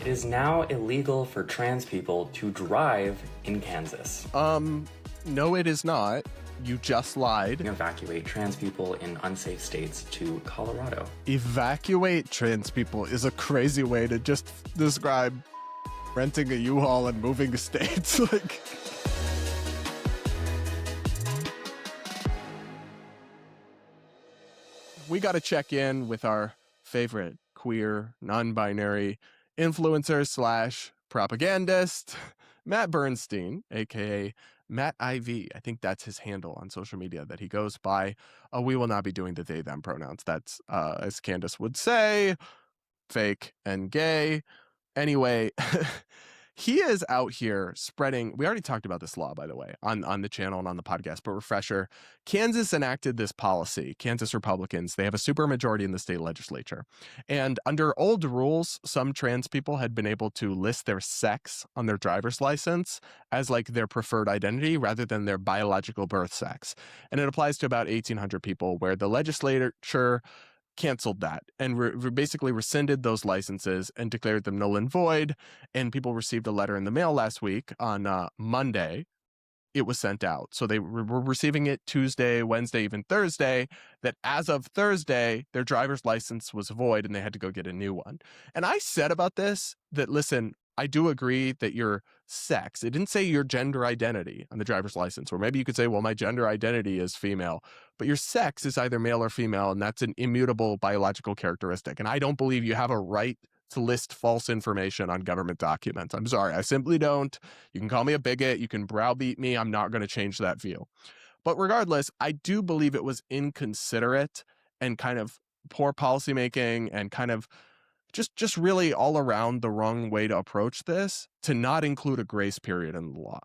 It is now illegal for trans people to drive in Kansas. No, it is not. You just lied. Evacuate trans people in unsafe states to Colorado. Evacuate trans people is a crazy way to just describe renting a U-Haul and moving states. Like, we got to check in with our favorite queer, non-binary influencer slash propagandist, Matt Bernstein, aka Matt IV. I think that's his handle on social media that he goes by. We will not be doing the they them pronouns. That's, as Candace would say, fake and gay. Anyway, he is out here spreading. We already talked about this law, by the way, on the channel and on the podcast, but refresher. Kansas enacted this policy. Kansas Republicans, they have a supermajority in the state legislature. And under old rules, some trans people had been able to list their sex on their driver's license as like their preferred identity rather than their biological birth sex. And it applies to about 1,800 people, where the legislature canceled that and basically rescinded those licenses and declared them null and void. And people received a letter in the mail last week on Monday. It was sent out. So they were receiving it Tuesday, Wednesday, even Thursday, that as of Thursday, their driver's license was void and they had to go get a new one. And I said about this that, listen, I do agree that your sex, it didn't say your gender identity on the driver's license, or maybe you could say, well, my gender identity is female, but your sex is either male or female, and that's an immutable biological characteristic. And I don't believe you have a right to list false information on government documents. I'm sorry, I simply don't. You can call me a bigot, you can browbeat me, I'm not going to change that view. But regardless, I do believe it was inconsiderate and kind of poor policymaking and kind of just really all around the wrong way to approach this, to not include a grace period in the law.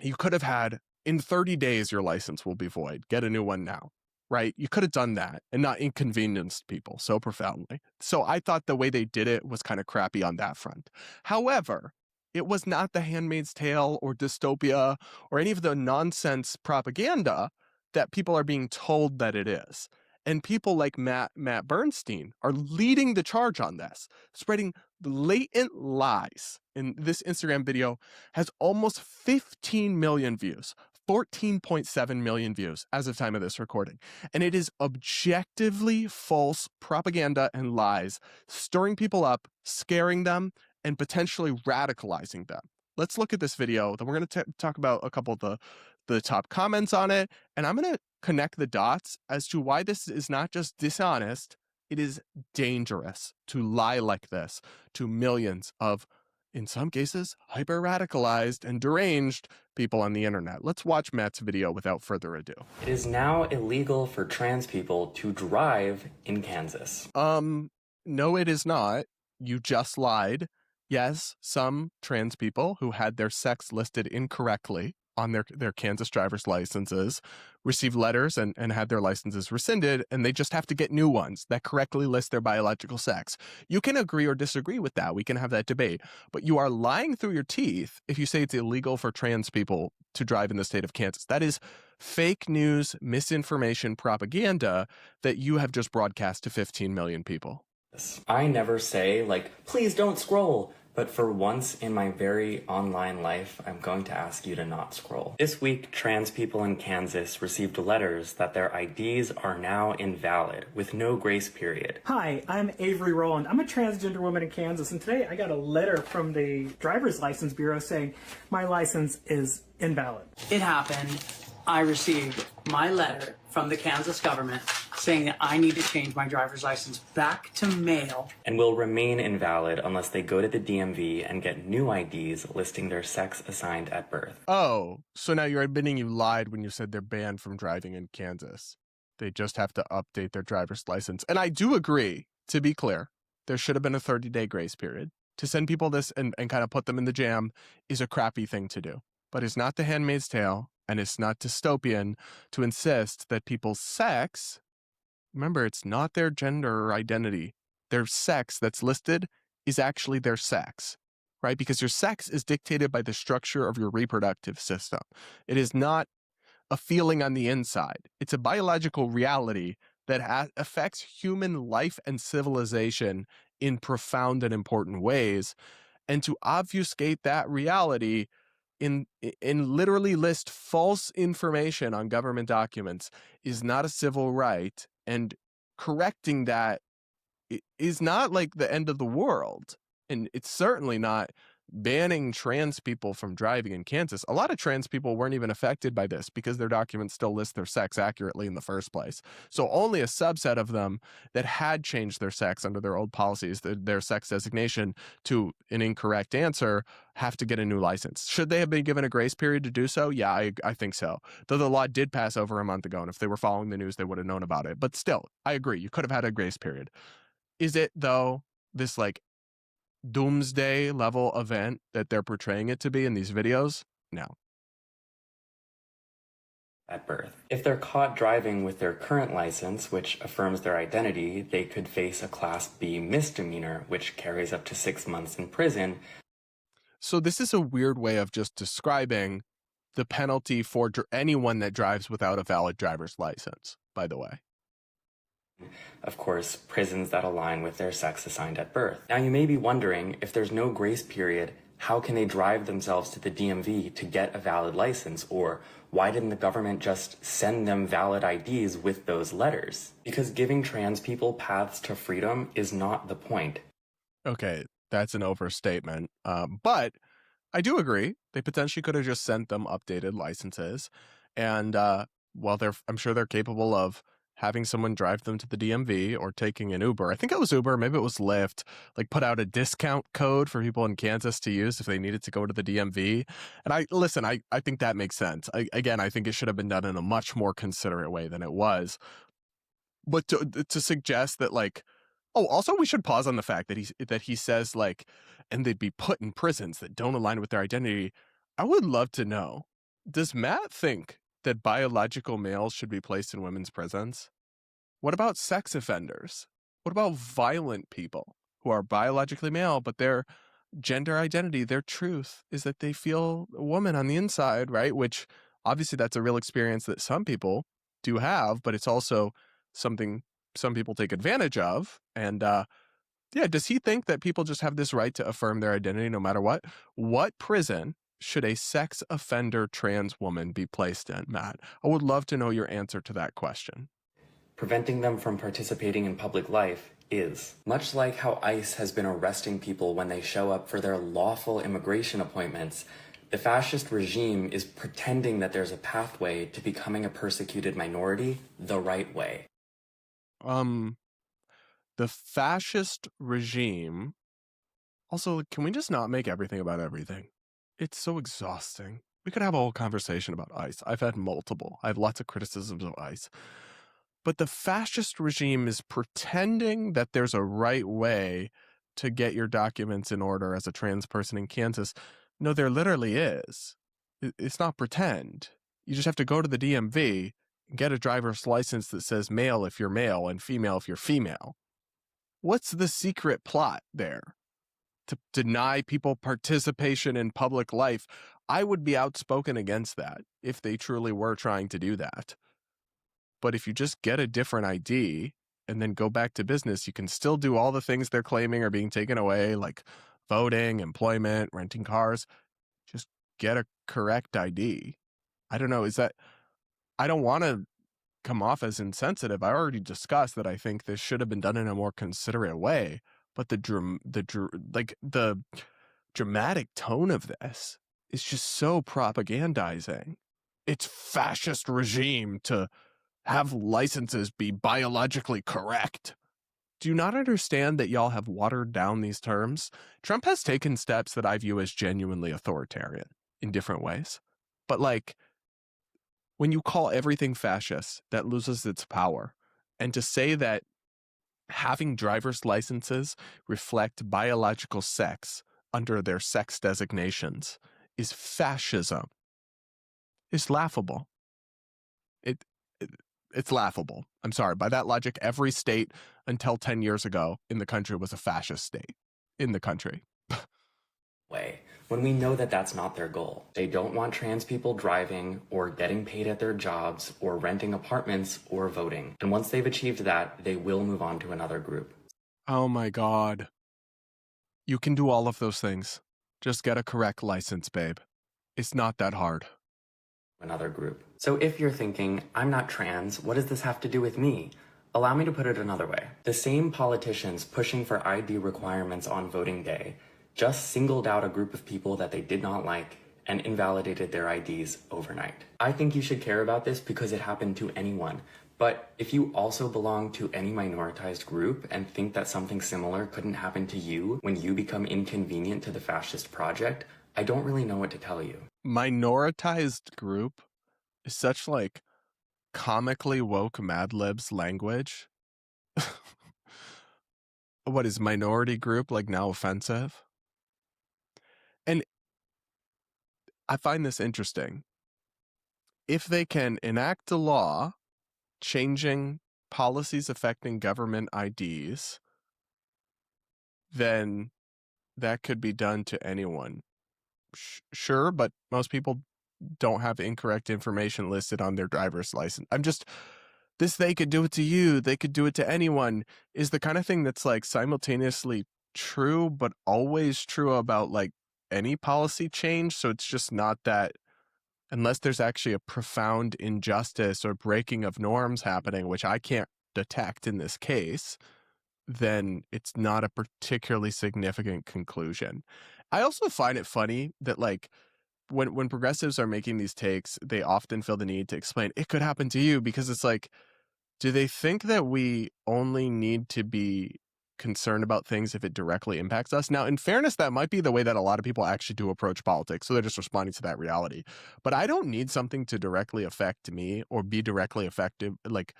You could have had, in 30 days, your license will be void. Get a new one now, right? You could have done that and not inconvenienced people so profoundly. So I thought the way they did it was kind of crappy on that front. However, it was not The Handmaid's Tale or dystopia or any of the nonsense propaganda that people are being told that it is. And people like Matt Bernstein are leading the charge on this, spreading blatant lies. And this Instagram video has almost 15 million views, 14.7 million views as of time of this recording. And it is objectively false propaganda and lies, stirring people up, scaring them, and potentially radicalizing them. Let's look at this video. Then we're going to talk about a couple of the top comments on it. And I'm going to connect the dots as to why this is not just dishonest, it is dangerous to lie like this to millions of, in some cases, hyper-radicalized and deranged people on the internet. Let's watch Matt's video without further ado. It is now illegal for trans people to drive in Kansas. No, it is not. You just lied. Yes, some trans people who had their sex listed incorrectly on their Kansas driver's licenses received letters and had their licenses rescinded, and they just have to get new ones that correctly list their biological sex. You can agree or disagree with that. We can have that debate. But you are lying through your teeth if you say it's illegal for trans people to drive in the state of Kansas. That is fake news, misinformation, propaganda that you have just broadcast to 15 million people. I never say, like, please don't scroll. But for once in my very online life, I'm going to ask you to not scroll. This week, trans people in Kansas received letters that their IDs are now invalid with no grace period. Hi, I'm Avery Rowland. I'm a transgender woman in Kansas, and today I got a letter from the Driver's License Bureau saying my license is invalid. It happened. I received my letter from the Kansas government saying that I need to change my driver's license back to male. And will remain invalid unless they go to the DMV and get new IDs listing their sex assigned at birth. Oh, so now you're admitting you lied when you said they're banned from driving in Kansas. They just have to update their driver's license. And I do agree, to be clear, there should have been a 30-day grace period. To send people this and kind of put them in the jam is a crappy thing to do. But it's not The Handmaid's Tale, and it's not dystopian to insist that people's sex, remember, it's not their gender or identity. Their sex that's listed is actually their sex, right? Because your sex is dictated by the structure of your reproductive system. It is not a feeling on the inside. It's a biological reality that affects human life and civilization in profound and important ways. And to obfuscate that reality in literally list false information on government documents is not a civil right, and correcting that is not like the end of the world. And it's certainly not banning trans people from driving in Kansas. A lot of trans people weren't even affected by this because their documents still list their sex accurately in the first place. So only a subset of them that had changed their sex under their old policies, their sex designation, to an incorrect answer, have to get a new license. Should they have been given a grace period to do so? Yeah, I think so. Though the law did pass over a month ago, and if they were following the news, they would have known about it. But still, I agree. You could have had a grace period. Is it, though, this like doomsday level event that they're portraying it to be in these videos? No. At birth. If they're caught driving with their current license, which affirms their identity, they could face a Class B misdemeanor, which carries up to 6 months in prison. So this is a weird way of just describing the penalty for anyone that drives without a valid driver's license, by the way. Of course, prisons that align with their sex assigned at birth. Now you may be wondering, if there's no grace period, how can they drive themselves to the DMV to get a valid license? Or why didn't the government just send them valid IDs with those letters? Because giving trans people paths to freedom is not the point. Okay, that's an overstatement. But I do agree. They potentially could have just sent them updated licenses. And while I'm sure they're capable of having someone drive them to the DMV or taking an Uber. I think it was Uber, maybe it was Lyft, like put out a discount code for people in Kansas to use if they needed to go to the DMV. And I think that makes sense. I think it should have been done in a much more considerate way than it was. But to suggest that, like, oh, also we should pause on the fact that he says, like, and they'd be put in prisons that don't align with their identity. I would love to know, does Matt think that biological males should be placed in women's prisons? What about sex offenders? What about violent people who are biologically male, but their gender identity, their truth is that they feel a woman on the inside, right? Which obviously that's a real experience that some people do have, but it's also something some people take advantage of. And does he think that people just have this right to affirm their identity no matter what? What prison should a sex offender trans woman be placed in, Matt? I would love to know your answer to that question. Preventing them from participating in public life is. Much like how ICE has been arresting people when they show up for their lawful immigration appointments, the fascist regime is pretending that there's a pathway to becoming a persecuted minority the right way. The fascist regime. Also, can we just not make everything about everything? It's so exhausting. We could have a whole conversation about ICE. I've had multiple. I have lots of criticisms of ICE. But the fascist regime is pretending that there's a right way to get your documents in order as a trans person in Kansas. No, there literally is. It's not pretend. You just have to go to the DMV and get a driver's license that says male if you're male and female if you're female. What's the secret plot there? To deny people participation in public life? I would be outspoken against that if they truly were trying to do that. But if you just get a different ID and then go back to business, you can still do all the things they're claiming are being taken away, like voting, employment, renting cars. Just get a correct ID. I don't know. I don't want to come off as insensitive. I already discussed that I think this should have been done in a more considerate way. But the dramatic tone of this is just so propagandizing. It's fascist regime to have licenses be biologically correct. Do you not understand that y'all have watered down these terms? Trump has taken steps that I view as genuinely authoritarian in different ways. But like, when you call everything fascist, that loses its power. And to say that having driver's licenses reflect biological sex under their sex designations is fascism. It's laughable. It's laughable. I'm sorry. By that logic, every state until 10 years ago in the country was a fascist state in the country. Way. when we know that that's not their goal. They don't want trans people driving or getting paid at their jobs or renting apartments or voting. And once they've achieved that, they will move on to another group. Oh my God. You can do all of those things. Just get a correct license, babe. It's not that hard. Another group. So if you're thinking, I'm not trans, what does this have to do with me? Allow me to put it another way. The same politicians pushing for ID requirements on voting day just singled out a group of people that they did not like and invalidated their IDs overnight. I think you should care about this because it happened to anyone. But if you also belong to any minoritized group and think that something similar couldn't happen to you when you become inconvenient to the fascist project, I don't really know what to tell you. Minoritized group is such like comically woke Mad Libs language. What is minority group like now offensive? And I find this interesting. If they can enact a law changing policies affecting government IDs, then that could be done to anyone. Sure, but most people don't have incorrect information listed on their driver's license. They could do it to you, they could do it to anyone, is the kind of thing that's like simultaneously true, but always true about like any policy change. So it's just not that, unless there's actually a profound injustice or breaking of norms happening, which I can't detect in this case, then it's not a particularly significant conclusion. I also find it funny that like when progressives are making these takes, they often feel the need to explain it could happen to you, because it's like, do they think that we only need to be concerned about things if it directly impacts us? Now, in fairness, that might be the way that a lot of people actually do approach politics. So they're just responding to that reality. But I don't need something to directly affect me or be directly effective, like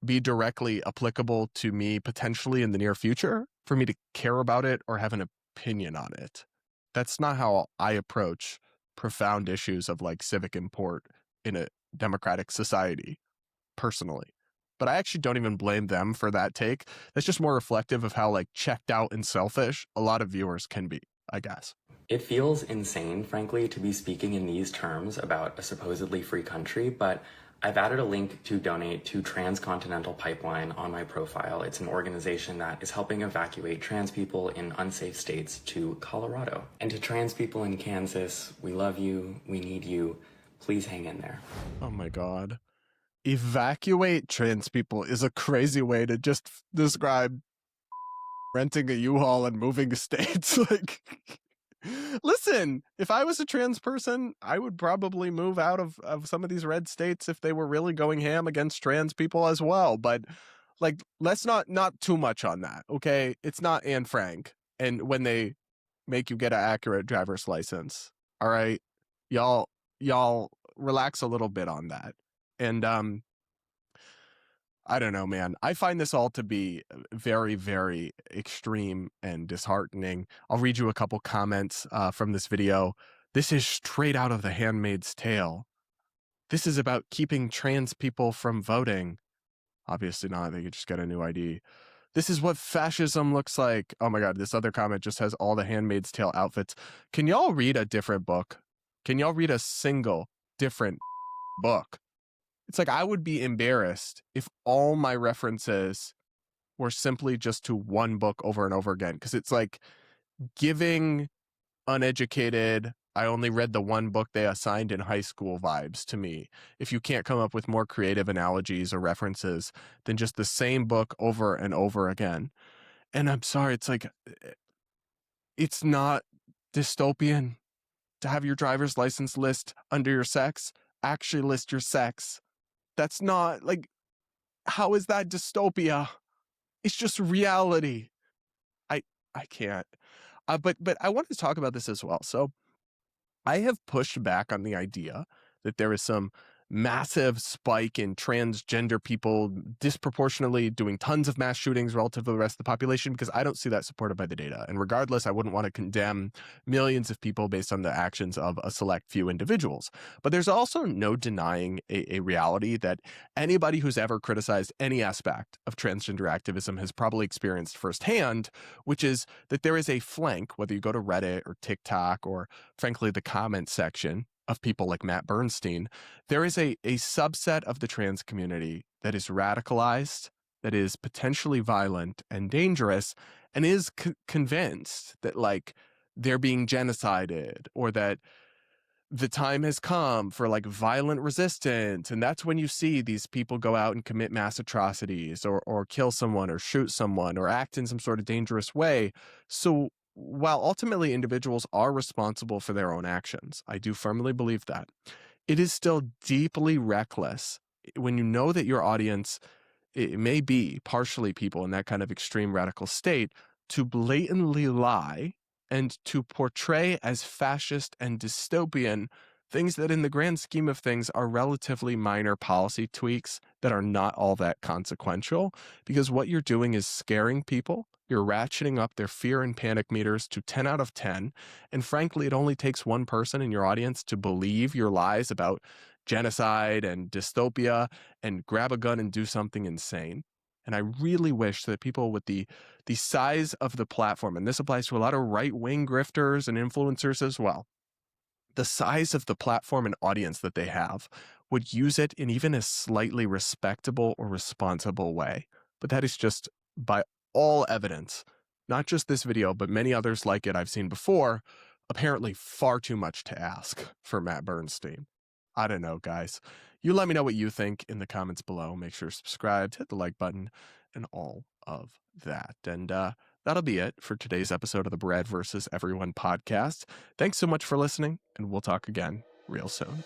be directly applicable to me potentially in the near future for me to care about it or have an opinion on it. That's not how I approach profound issues of like civic import in a democratic society, personally. But I actually don't even blame them for that take. That's just more reflective of how like checked out and selfish a lot of viewers can be, I guess. It feels insane, frankly, to be speaking in these terms about a supposedly free country, but I've added a link to donate to Transcontinental Pipeline on my profile. It's an organization that is helping evacuate trans people in unsafe states to Colorado. And to trans people in Kansas, we love you, we need you, please hang in there. Oh my God. Evacuate trans people is a crazy way to just describe renting a U-Haul and moving states. Like, listen, if I was a trans person, I would probably move out of some of these red states if they were really going ham against trans people as well. But like, let's not too much on that, okay? It's not Anne Frank. And when they make you get an accurate driver's license, all right, y'all relax a little bit on that. And I don't know, man. I find this all to be very, very extreme and disheartening. I'll read you a couple comments from this video. This is straight out of The Handmaid's Tale. This is about keeping trans people from voting. Obviously not. They could just get a new ID. This is what fascism looks like. Oh my God, this other comment just has all the Handmaid's Tale outfits. Can y'all read a different book? Can y'all read a single different book? It's like I would be embarrassed if all my references were simply just to one book over and over again. Because it's like giving uneducated, I only read the one book they assigned in high school vibes to me. If you can't come up with more creative analogies or references than just the same book over and over again. And I'm sorry, it's like, it's not dystopian to have your driver's license list under your sex. Actually list your sex. That's not like, how is that dystopia? It's just reality. I can't. But I wanted to talk about this as well. So I have pushed back on the idea that there is some massive spike in transgender people disproportionately doing tons of mass shootings relative to the rest of the population, because I don't see that supported by the data. And regardless, I wouldn't want to condemn millions of people based on the actions of a select few individuals. But there's also no denying a reality that anybody who's ever criticized any aspect of transgender activism has probably experienced firsthand, which is that there is a flank, whether you go to Reddit or TikTok or frankly the comment section of people like Matt Bernstein, there is a subset of the trans community that is radicalized, that is potentially violent and dangerous, and is convinced that like they're being genocided or that the time has come for like violent resistance. And that's when you see these people go out and commit mass atrocities or kill someone or shoot someone or act in some sort of dangerous way. So while ultimately individuals are responsible for their own actions, I do firmly believe that, it is still deeply reckless when you know that your audience, it may be partially people in that kind of extreme radical state, to blatantly lie and to portray as fascist and dystopian things that in the grand scheme of things are relatively minor policy tweaks that are not all that consequential, because what you're doing is scaring people. You're ratcheting up their fear and panic meters to 10 out of 10. And frankly, it only takes one person in your audience to believe your lies about genocide and dystopia and grab a gun and do something insane. And I really wish that people with the size of the platform, and this applies to a lot of right-wing grifters and influencers as well, the size of the platform and audience that they have, would use it in even a slightly respectable or responsible way. But that is just, by all evidence, not just this video, but many others like it I've seen before, apparently far too much to ask for Matt Bernstein. I don't know, guys. You let me know what you think in the comments below. Make sure to subscribe, hit the like button, and all of that. And that'll be it for today's episode of the Bread versus Everyone podcast. Thanks so much for listening, and we'll talk again real soon.